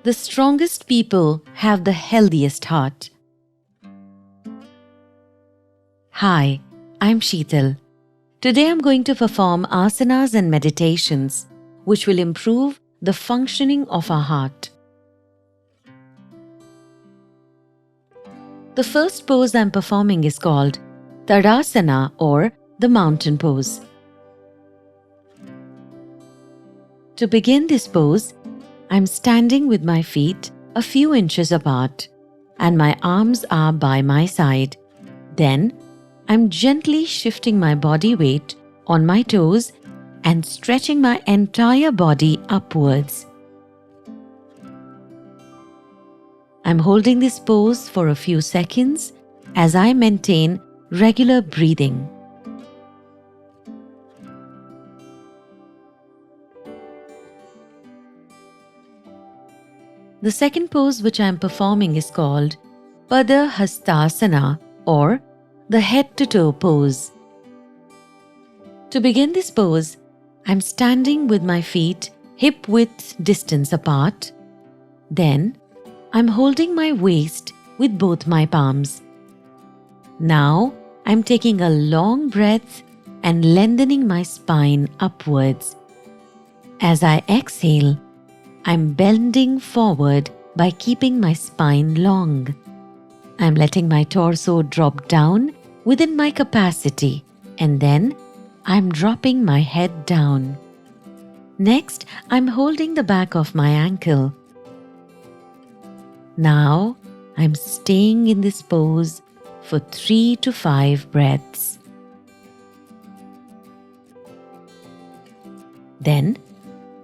The strongest people have the healthiest heart. Hi, I'm Sheetal. Today I'm going to perform asanas and meditations which will improve the functioning of our heart. The first pose I'm performing is called Tadasana or the mountain pose. To begin this pose, I'm standing with my feet a few inches apart and my arms are by my side. Then, I'm gently shifting my body weight on my toes and stretching my entire body upwards. I'm holding this pose for a few seconds as I maintain regular breathing. The second pose which I am performing is called Tadasana or the head-to-toe pose. To begin this pose, I'm standing with my feet hip-width distance apart. Then, I'm holding my waist with both my palms. Now, I'm taking a long breath and lengthening my spine upwards. As I exhale, I'm bending forward by keeping my spine long. I'm letting my torso drop down within my capacity and then I'm dropping my head down. Next, I'm holding the back of my ankle. Now, I'm staying in this pose for 3 to 5 breaths. Then,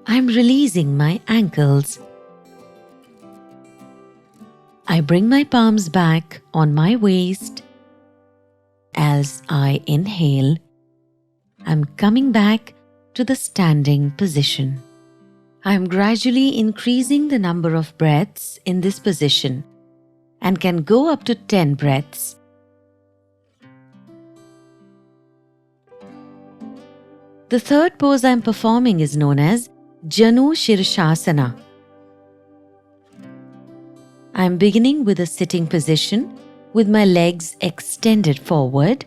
I'm releasing my ankles. I bring my palms back on my waist. As I inhale, I'm coming back to the standing position. I'm gradually increasing the number of breaths in this position and can go up to 10 breaths. The third pose I'm performing is known as Janu Shirshasana. I'm beginning with a sitting position with my legs extended forward.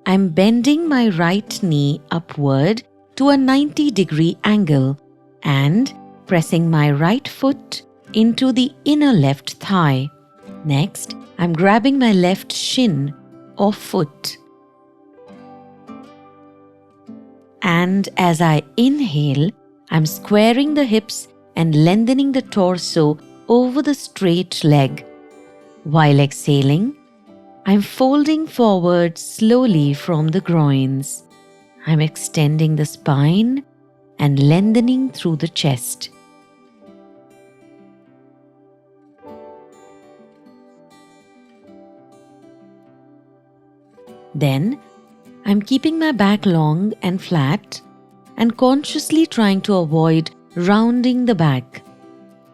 I'm bending my right knee upward to a 90-degree angle and pressing my right foot into the inner left thigh. Next, I'm grabbing my left shin or foot. And as I inhale, I'm squaring the hips and lengthening the torso over the straight leg. While exhaling, I'm folding forward slowly from the groins. I'm extending the spine and lengthening through the chest. Then, I'm keeping my back long and flat and consciously trying to avoid rounding the back.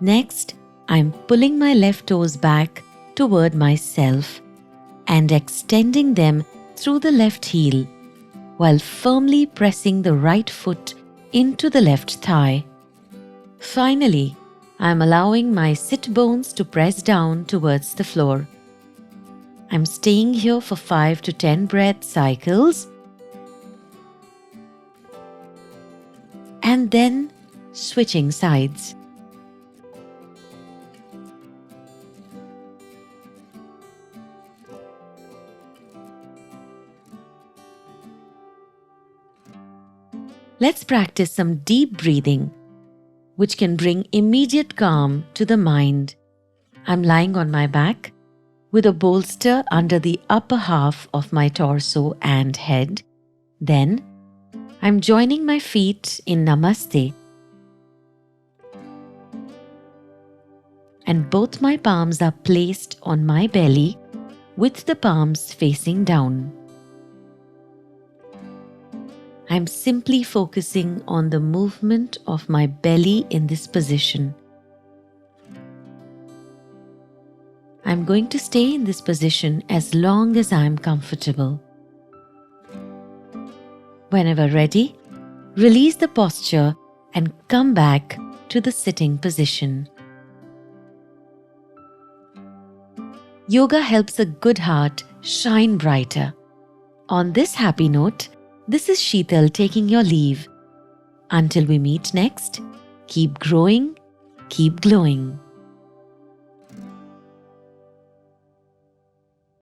Next, I'm pulling my left toes back toward myself and extending them through the left heel while firmly pressing the right foot into the left thigh. Finally, I'm allowing my sit bones to press down towards the floor. I'm staying here for 5 to 10 breath cycles and then switching sides. Let's practice some deep breathing, which can bring immediate calm to the mind. I'm lying on my back with a bolster under the upper half of my torso and head. Then, I'm joining my feet in Namaste. And both my palms are placed on my belly with the palms facing down. I'm simply focusing on the movement of my belly in this position. I'm going to stay in this position as long as I'm comfortable. Whenever ready, release the posture and come back to the sitting position. Yoga helps a good heart shine brighter. On this happy note, this is Sheetal taking your leave. Until we meet next, keep growing, keep glowing.